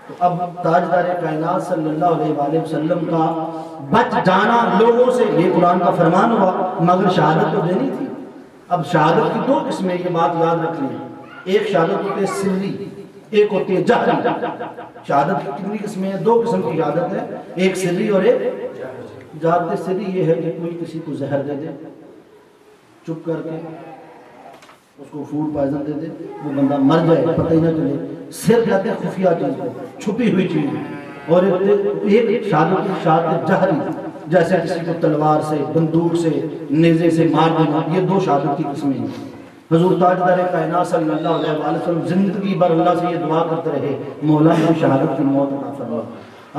تو اب تاجدار کائنات صلی اللہ علیہ وآلہ وسلم کا بچ جانا لوگوں سے یہ قرآن کا فرمان ہوا, مگر شہادت تو دینی تھی. اب شہادت کی 2 قسمیں, یہ بات یاد رکھ لیں. ایک شہادت ہوتی ہے سری, ایک ہوتی ہے جہری. شہادت کی کتنی قسمیں ہیں؟ 2 قسم کی شہادت ہے, ایک سری اور ایک جہادت. سری یہ ہے کہ کوئی کسی کو زہر دے دے چپ کر کے, اس کو فوڈ پوائزن دے دے, وہ بندہ مر جائے پتہ ہی نہ چلے. سر کہتے ہیں خفیہ چیز کو, چھپی ہوئی چیز. اور ایک شہادت جہری, جیسے کسی کو تلوار سے, بندوق سے, نیزے سے مار دینا. یہ 2 شہادت کی قسمیں ہیں. حضور تاجدار کائنات صلی اللہ علیہ وآلہ وسلم زندگی بھر اللہ سے یہ دعا کرتے رہے, مولا مجھے شہادت کی موت عطا فرما.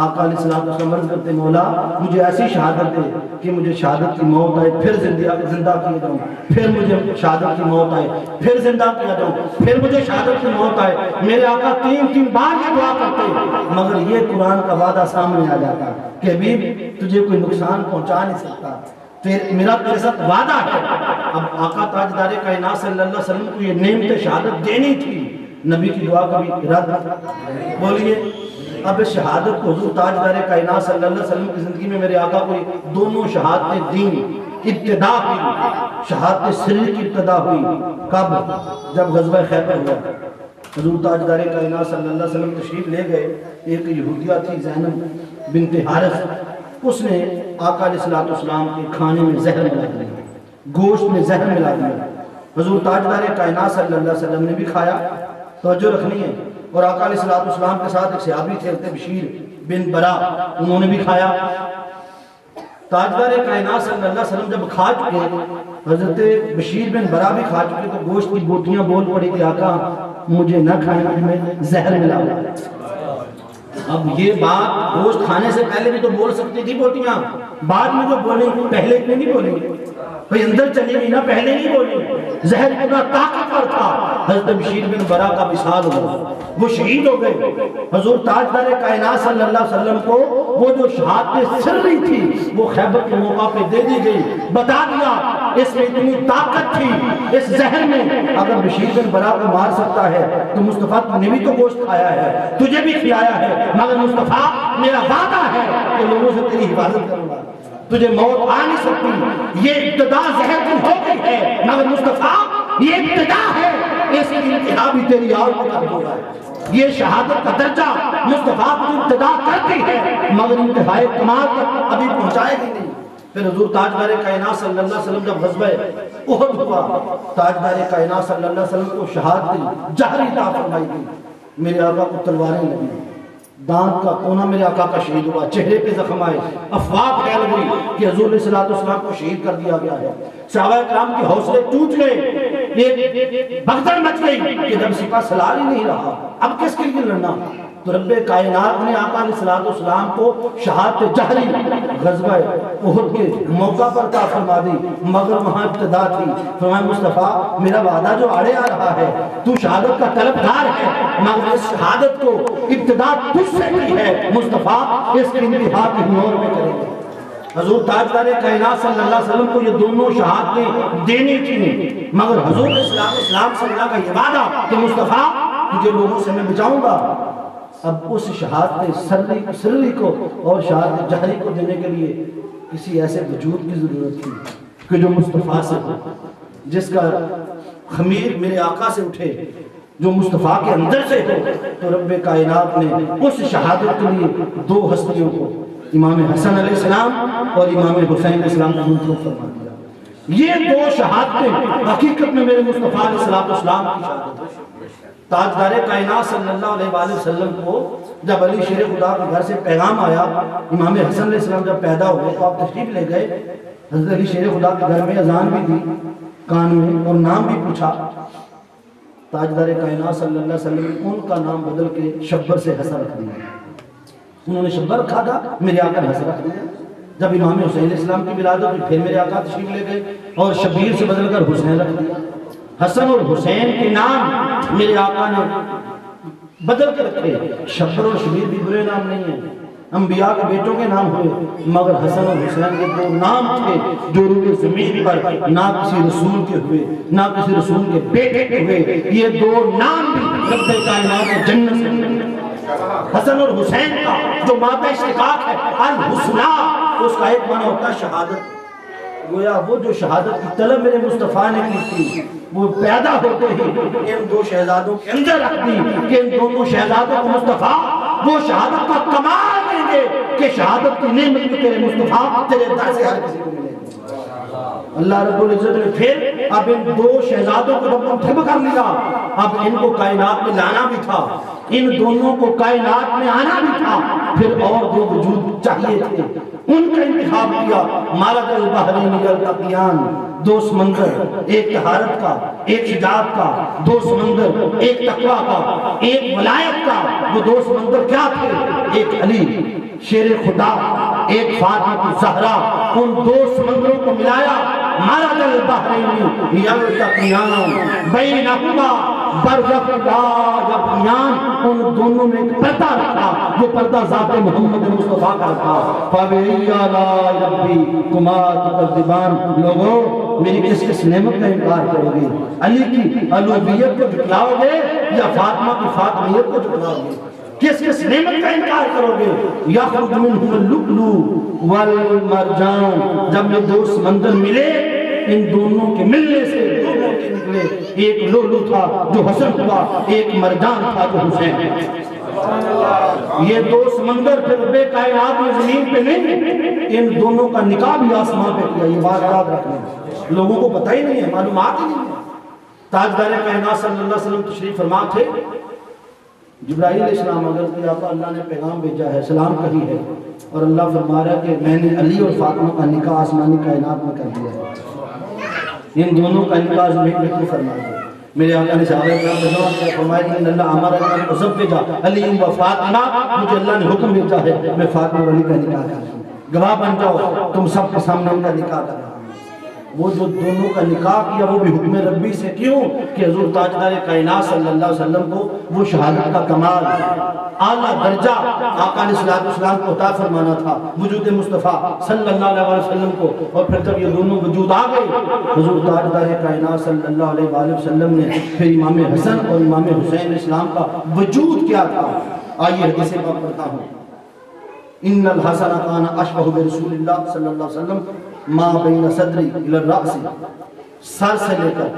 آقا علیہ السلام عرض کرتے, مولا مجھے ایسی شہادت دے کہ مجھے شہادت کی موت آئے پھر زندہ کیا جاؤں, پھر مجھے شہادت کی موت آئے پھر زندہ کیا جاؤں, پھر مجھے شہادت کی موت آئے. میرے آقا 3 بار یہ دعا کرتے, مگر یہ قرآن کا وعدہ سامنے آ جاتا کہ حبیب تجھے کوئی نقصان پہنچا نہیں سکتا, میرا تیرے ساتھ وعدہ ہے. اب آقا تاجدار کائنات صلی اللہ علیہ وسلم کو یہ نعمت شہادت دینی تھی, نبی کی دعا کا بھی ارادہ. بولیے اب اس شہادت کو حضور تاجدار کائنات صلی اللہ علیہ وسلم کی زندگی میں میرے آقا کو دونوں شہادت دین ابتدا ہوئی. شہادت سری کی ابتدا ہوئی کب؟ جب غزوہ خیبر ہوا. حضور تاجدار کائنات صلی اللہ علیہ وسلم تشریف لے گئے. ایک یہودیہ تھی زینب بنت حارث, اس نے آقا علیہ السلام کے کھانے میں زہر ملا دیا, گوشت میں زہر ملا دیا. حضور تاجدار کائنات صلی اللہ علیہ وسلم نے بھی کھایا, توجہ رکھنی ہے. اور آقا علیہ السلام کے ساتھ ایک صحابی تھے بشیر بن برا, انہوں نے بھی کھایا. تاجدار کائنات صلی اللہ علیہ وسلم جب کھا چکے, حضرت بشیر بن برا بھی کھا چکے, تو گوشت کی بوٹیاں بول پڑی کہ آقا مجھے نہ کھائیں, میں زہر ملا. اب یہ بات گوشت کھانے سے پہلے بھی تو بول سکتی تھی بوٹیاں, بعد میں جو بولیں پہلے اتنے نہیں بولیں, بھئی اندر چلی گئی نا, پہلے نہیں بولیں. زہر اتنا طاقتور تھا. حضرت بشیر بن برا کا وصال ہوا, وہ شہید ہو گئے. حضور تاجدار کائنات صلی اللہ علیہ وسلم کو وہ جو شہادت سری تھی وہ خیبر کے موقع پہ دے دی گئی. بتا دیا اس میں اتنی طاقت تھی اس زہر میں, اگر بشیر بن برا کو مار سکتا ہے تو مصطفیٰ نے بھی تو گوشت کھایا ہے, تجھے بھی کھلایا ہے, مگر مصطفیٰ میرا وعدہ ہے کہ لوگوں سے تیری حفاظت کروں گا, تجھے موت آ نہیں سکتی. یہ ابتدا زہر کی ہو گئی ہے, مگر مصطفیٰ یہ ابتدا ہے, اس کی انتہا بھی تیری آل کو کر دوں گا. یہ شہادت کا درجہ مصطفیٰ کی ابتدا کرتی ہے, مگر انتہائی کمال تک ابھی پہنچائے گی نہیں. پھر حضور تاجدار کائنات صلی اللہ علیہ وسلم جب غزوہ احد ہوا, تاجدار کائنات صلی اللہ علیہ وسلم کو شہادت جہری عطا فرمائی گئی. میرے آقا کو تلواریں لگی, دانت کا کونا میرے آقا کا شہید ہوا, چہرے پہ زخم آئے, افواہ پھیل گئی کہ حضور علیہ السلام کو شہید کر دیا گیا ہے. صحابہ کرام کے حوصلے ٹوٹ گئے, ایک بھگدڑ مچ گئی کہ جب سپاہ سالار ہی نہیں رہا, اب کس کے لیے لڑنا. تو رب کائنات نے آقا علیہ السلام کو شہادت جہری غزوہ احد کے موقع پر عطا فرما دی, مگر وہاں ابتدا تھی. فرمایا مصطفیٰ میرا وعدہ جو آڑے آ رہا ہے, تو شہادت کا طلبگار ہے, مگر اس شہادت کو ابتدا تجھ سے کی ہے, مصطفیٰ اس کی انتہا کی نور میں کرے گا. حضور تاجدار کائنات صلی اللہ علیہ وسلم کو یہ دونوں شہادتیں دینی تھی, مگر حضور اسلام صلی اللہ کا یہ وعدہ کہ مصطفیٰ تجھے لوگوں سے میں بچاؤں گا. اب اس شہادت سری کو اور شہادت جہری کو دینے کے لیے کسی ایسے وجود کی ضرورت تھی کہ جو مصطفیٰ سے ہو, جس کا خمیر میرے آقا سے اٹھے, جو مصطفیٰ کے اندر سے ہو. تو رب کائنات نے اس شہادت کے لیے 2 ہستیوں کو, امام حسن علیہ السلام اور امام حسین علیہ السلام کو منتخب فرما دیا. یہ 2 شہادتیں حقیقت میں میرے مصطفیٰ علیہ السلام کی شہادت ہے. تاجدار کائنات صلی اللہ علیہ وآلہ وسلم کو جب علی شیر خدا کے گھر سے پیغام آیا، امام حسن علیہ السلام جب پیدا ہوئے تو آپ تشریف لے گئے، حضرت علی شیر خدا کے گھر میں اذان بھی دی کان میں اور نام بھی پوچھا۔ تاجدار کائنات صلی اللہ علیہ وسلم نے ان کا نام بدل کے شبر سے حسن رکھ دیا۔ انہوں نے شبر رکھا تھا، میرے آقا نے حسن رکھ دیا۔ جب امام حسین علیہ السلام کی ولادت ہوئی پھر میرے آقا تشریف لے گئے اور شبیر سے بدل کر حسین رکھ دیا۔ حسن اور حسین کے نام میرے آقا نے بدل کر رکھے۔ شبر اور شبیر بھی برے نام نہیں ہیں، انبیاء کے بیٹوں کے نام ہوئے، مگر حسن اور حسین کے دو نام تھے جو روئے زمین پر نہ کسی رسول کے ہوئے نہ کسی رسول کے بیٹے کے ہوئے۔ یہ دو نام بھی رب کائنات کے جنت سے حسن اور حسین کا جو مادہ اشتقاق ہے الحسنہ، اس کا ایک معنی ہوتا ہے شہادت۔ گویا وہ جو شہادت کی طلب میرے مصطفیٰ نے کی تھی وہ پیدا ہوتے ہی ان دو شہزادوں کے اندر رکھ دی کہ ان دونوں شہزادوں کو مصطفیٰ وہ شہادت کا کمال دیں گے کہ شہادت کی نعمت بھی تیرے مصطفیٰ تیرے در سے ہر کسی کو ملے گی۔ اللہ رب العزت نے پھر اب ان دو شہزادوں کو رب نے کر لیا، اب ان کو کائنات میں لانا بھی تھا، ان دونوں کو کائنات میں آنا بھی تھا، پھر اور دو وجود چاہیے تھے، ان کا انتخاب کیا۔ مالک البحرین یلتقیان، دو سمندر، ایک طہارت کا ایک شجاعت کا، دو سمندر، ایک تقویٰ کا ایک ولایت کا۔ وہ دو سمندر کیا تھے؟ ایک علی شیر خدا، ایک فاطمہ الزہرا۔ ان دو سمندروں کو ملایا، مالک البحرین یلتقیان بینہما برزخ لا یبغیان۔ ان دونوں میں ایک پردہ رکھا، وہ پردہ ذات محمد مصطفیٰ کا رکھا۔ فَبِأَيِّ آلَاءِ رَبِّكُمَا تُكَذِّبَانِ۔ لوگوں میری کس کس نعمت کا انکار کرو گے؟ علی کی الوہیت کو جھٹلاؤ گے یا فاطمہ کی فاطمیت کو جھٹلاؤ گے؟ کس کس نعمت کا انکار کرو گے؟ یخرج منہم اللؤلؤ والمرجان۔ جب یہ دو سمندر ملے، ان دونوں کے ملنے سے دونوں کے نکلے، ایک لولو تھا جو حسن ہوا، ایک مرجان تھا جو حسین۔ یہ دو سمندر پھر بے کائنات میں زمین پہ نہیں، ان دونوں کا نکاح بھی آسمان پہ کیا۔ یہ بات یاد رکھنا، لوگوں کو پتہ ہی نہیں ہے، معلومات ہی نہیں ہے۔ تاجدار کائنات صلی اللہ علیہ وسلم تشریف فرما تھے، جبرائیل علیہ السلام اگر کہ آپ اللہ نے پیغام بھیجا ہے، سلام کہی ہے، اور اللہ فرما رہا ہے کہ میں نے علی اور فاطمہ کا نکاح آسمانی کائنات میں کر دیا ہے، ان دونوں کا نکاح زمین میں کیوں فرما دیا؟ میرے آقا نے صحابہ کرام کو جواب دیا، فرمایا کہ اللہ امرنی ان ازوجا علی و فاطمہ، مجھے اللہ نے حکم بھیجا ہے میں فاطمہ اور علی کا نکاح کروں، گواہ بن جاؤ تم سب کے سامنے ان کا نکاح کرنا۔ وہ جو دونوں کا نکاح کیا وہ بھی حکم ربی سے، کیوں کہ حضور تاجدار کائنات صلی اللہ علیہ وسلم کو وہ شہادت کا کمال اعلیٰ درجہ آقا علیہ السلام کو عطا فرمانا تھا، وجود مصطفیٰ صلی اللہ علیہ وسلم کو۔ اور پھر جب یہ دونوں وجود آ گئے، حضور تاجدار کائنات صلی اللہ علیہ وسلم نے پھر امام حسن اور امام حسین علیہ السلام کا وجود کیا تھا۔ آئیے حدیث پاک پڑھتا ہوں۔ ان الحسن کان اشبہ برسول اللہ صلی اللہ علیہ وسلم ما بین صدری الی الراس، سر سے لے کر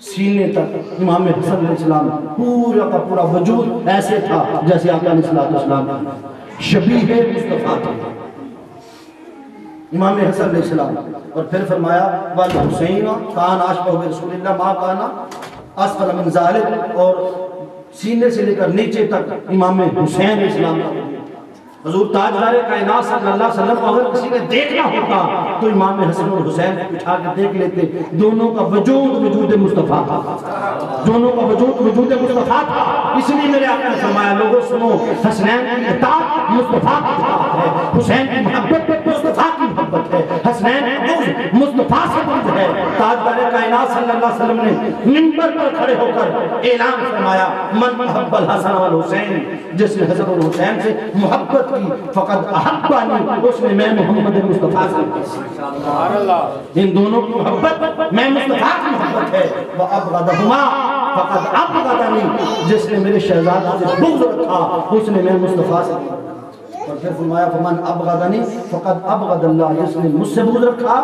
سینے تک امام حسن علیہ السلام پورا کا پورا وجود ایسے تھا جیسے آقا علیہ السلام شبیہ مصطفیٰ تھے امام حسن علیہ السلام۔ اور پھر فرمایا والحسین کان اشبہ برسول اللہ ما کان اسفل من ذلک، اور سینے سے لے کر نیچے تک امام حسین علیہ السلام۔ حضور تاجدار کائنات صلی اللہ علیہ وسلم کو اگر کسی نے دیکھنا ہوتا تو امام حسن اور حسین کو بٹھا کے دیکھ لیتے، دونوں کا وجود مصطفیٰ تھا، دونوں کا وجود مصطفیٰ تھا۔ اس لیے میرے آقا نے فرمایا لوگوں سنو، حسنین کی اطاعت مصطفیٰ کی اطاعت ہے، حسین کی محبت مصطفیٰ کی محبت ہے، حسنین کی بغض مصطفیٰ سے بغض ہے۔ تاجدار کائنات صلی اللہ علیہ وسلم نے منبر پر کھڑے ہو کر اعلان فرمایا من احب الحسن والحسین، جس نے حسن اور حسین سے محبت کی فقد احبانی، اس نے میں محمد مصطفیٰ سے، ان دونوں کی محبت میں مصطفیٰ کی محبت ہے۔ وَأَبْغَضَهُمَا فَقَدْ أَبْغَضَنِي، جس نے میرے شہزادہ سے بغض رکھا اس نے میں مصطفیٰ سے۔ اور پھر فرمایا فَمَنْ أَبْغَضَنِي فَقَدْ أَبْغَضَ اللَّهُ، جس نے مجھ سے بغض رکھا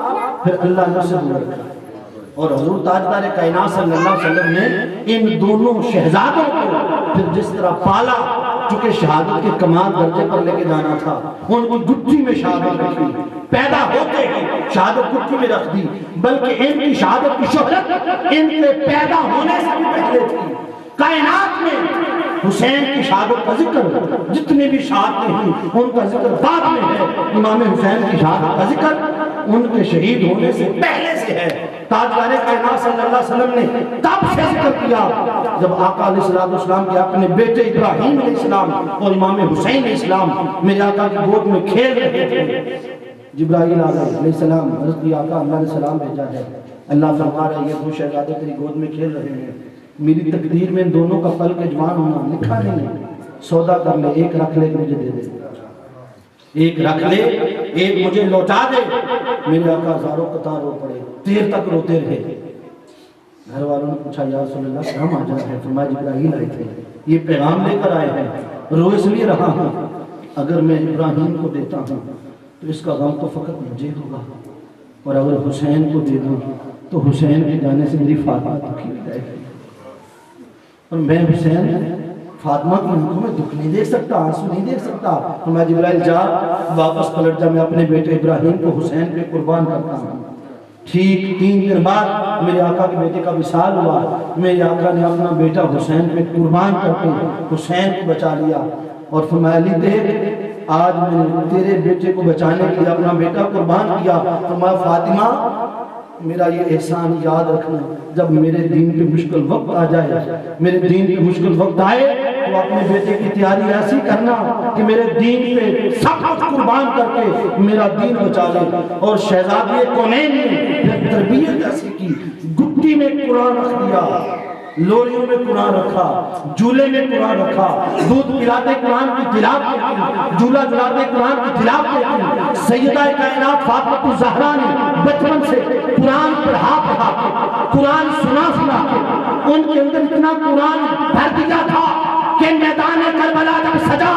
پھر اللہ نے مجھ سے بغض رکھا۔ اور حضور تاجدار کائنات صلی اللہ علیہ وسلم نے ان دونوں شہزادوں کو پھر جس طرح پالا، چونکہ شہادت کے کمال درجے پر لے کے جانا تھا، ان کی گٹھی میں شہادت رکھی، پیدا ہوتے ہی شہادت گٹھی میں رکھ دی، بلکہ ان کی شہادت کی شہرت ان کے پیدا ہونے سے بھی پہلے تھی۔ کائنات میں حسین کی شہادت کا ذکر جتنے بھی شہادتیں ہیں ان کا ذکر بعد میں ہے، امام حسین کی شہادت کا ذکر ان کے شہید ہونے سے پہلے سے ہے۔ تاجدار کائنات صلی اللہ علیہ وسلم نے تب سے ذکر کیا جب آقا علیہ السلام کے اپنے بیٹے ابراہیم علیہ السلام اور امام حسین علیہ السلام میرے آقا کی گود میں کھیل رہے تھے۔ جبرائیل علیہ السلام حضرت آقا اللہ نے سلام بھیجا ہے، اللہ فرما رہا ہے یہ دو شہزادے تیری گود میں کھیل رہے ہیں، میری تقدیر میں ان دونوں کا پل کے جوان ہونا لکھا نہیں ہے، سودا کر لے، ایک رکھ لے مجھے دے دے، ایک رکھ لے ایک مجھے لوٹا دے۔ میرے آقا ہزاروں قطار رو پڑے، دیر تک روتے رہے۔ گھر والوں نے پوچھا یا رسول اللہ کہاں ماجرا ہے؟ فرمایا جبرائیل آئے تھے، یہ پیغام لے کر آئے ہیں، رو اس لیے رہا ہوں اگر میں ابراہیم کو دیتا ہوں تو اس کا غم تو فقط مجھے ہوگا، اور اگر حسین کو دے دوں تو حسین کے جانے سے میری فاطمہ دکھی ہو جائے گی، اور میں حسین فاطمہ کی آنکھوں میں دکھ نہیں دیکھ سکتا، آنسو نہیں دیکھ سکتا۔ تو میں جبرائیل جا واپس پلٹ جا، میں اپنے بیٹے ابراہیم کو حسین پہ قربان کرتا ہوں۔ ٹھیک 3 دن بعد میرے آقا کے بیٹے کا وصال ہوا، میرے آقا نے اپنا بیٹا حسین پہ قربان کر کے حسین کو بچا لیا، اور فرمایا علی دیکھ آج میں نے تیرے بیٹے کو بچانے کے لیے اپنا بیٹا قربان کیا۔ فرمایا فاطمہ میرا یہ احسان یاد رکھنا، جب میرے دین پہ مشکل وقت آ جائے، میرے دین پہ مشکل وقت آئے تو اپنے بیٹے کی تیاری ایسی کرنا کہ میرے دین پہ سب کچھ قربان کر کے میرا دین بچا لے۔ اور شہزادے کونین نے تربیت ایسی کی، گٹی میں قرآن رکھ دیا، لوریوں میں قرآن رکھا، جھولے میں قرآن رکھا، دودھ پلاتے قرآن کی تلاوت کی، جھولا جھلاتے قرآن کی تلاوت کی۔ سیدہ کائنات فاطمہ الزہرا نے بچپن سے قرآن پڑھا کے قرآن سنا کے ان کے اندر اتنا قرآن بھر دیا تھا کہ میدان کربلا جب سجا،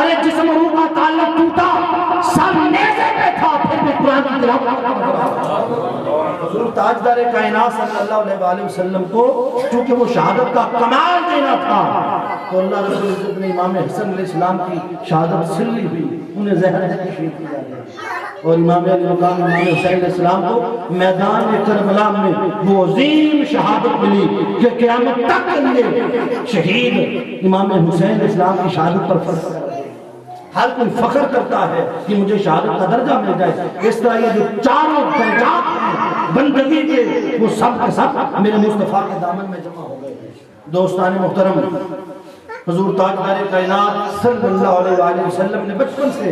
ارے جسم روح کا تعلق ٹوٹا، سب نیزے پہ تھا، پھر بھی قرآن کی تلاوت۔ حضور تاجدار کائنات صلی اللہ علیہ وآلہ وسلم کو چونکہ وہ شہادت کا کمال دینا تھا تو اللہ رب العزت نے امام حسن علیہ السلام کی شہادت سلی ہوئی، انہیں زہر تشریف کیا گیا، اور امام علی مقام امام حسین علیہ السلام کو میدان کربلا میں وہ عظیم شہادت ملی کہ قیامت تک کے لیے شہید امام حسین علیہ السلام کی شہادت پر فخر کر رہے ہیں۔ ہر کوئی فخر کرتا ہے کہ مجھے شہادت کا درجہ مل جائے۔ اس طرح یہ جو چاروں درجات ہیں بندگی کے، وہ سب کے سب میرے مصطفیٰ کے دامن میں جمع ہو گئے ہیں۔ دوستان محترم، حضور تاجدار کائنات صلی اللہ علیہ وآلہ وسلم نے بچپن سے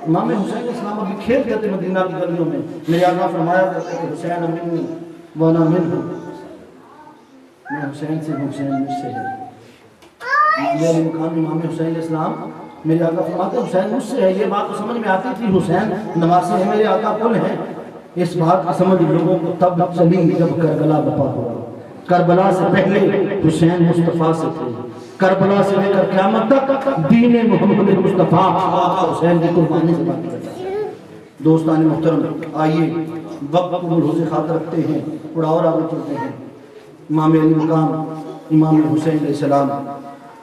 امام حسین علیہ السلام ابھی کھیلتے تھے مدینہ کی گلیوں میں، میرے آقا فرمایا کرتے کہ حسین منی وانا منہ، میں حسین سے ہوں، حسین مجھ سے ہے۔ میرے مقام امام حسین علیہ السلام میرے آقا فرماتے حسین مجھ سے ہے، یہ بات تو سمجھ میں آتی تھی، حسین نواسے ہیں، میرے آقا کل ہیں۔ اس بات کی سمجھ لوگوں کو تب چلی جب کربلا برپا ہوا۔ کربلا سے پہلے حسین مصطفیٰ سے تھے، کربلا سے لے کر قیامت تک دین محمد مصطفیٰ آقا حسین کی قربانی سے باقی رہتا ہے۔ دوستان محترم، آئیے وقت کو ملحوظ خاطر رکھتے ہیں، تھوڑا اور آگے چلتے ہیں۔ امام علی مقام امام حسین علیہ السلام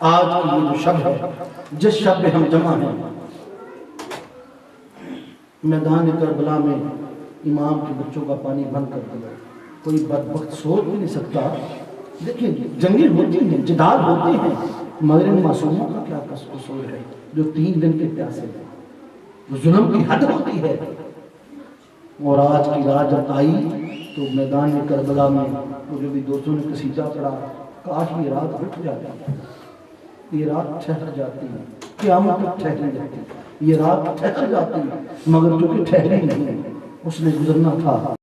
آج کی یہ جو شب ہے، جس شب میں ہم جمع ہیں، میدان کربلا میں امام کے بچوں کا پانی بند کر دیا۔ کوئی بدبخت سوچ بھی نہیں سکتا، دیکھیں جنگیں ہوتی ہیں، جدال ہوتے ہیں، مگر ان معصوموں کا کیا قصور ہے جو 3 دن کے پیاسے ہیں؟ وہ ظلم کی حد ہوتی ہے۔ اور آج کی رات جب آئی تو میدان کربلا میں وہ جو بھی دوستوں نے قصیدہ پڑھا، کاش یہ رات رک جاتی، یہ رات ٹھہر جاتی، قیامت تک ٹھہر جاتی، یہ رات ٹھہر جاتی، مگر چونکہ ٹھہری نہیں، اس نے گزرنا تھا۔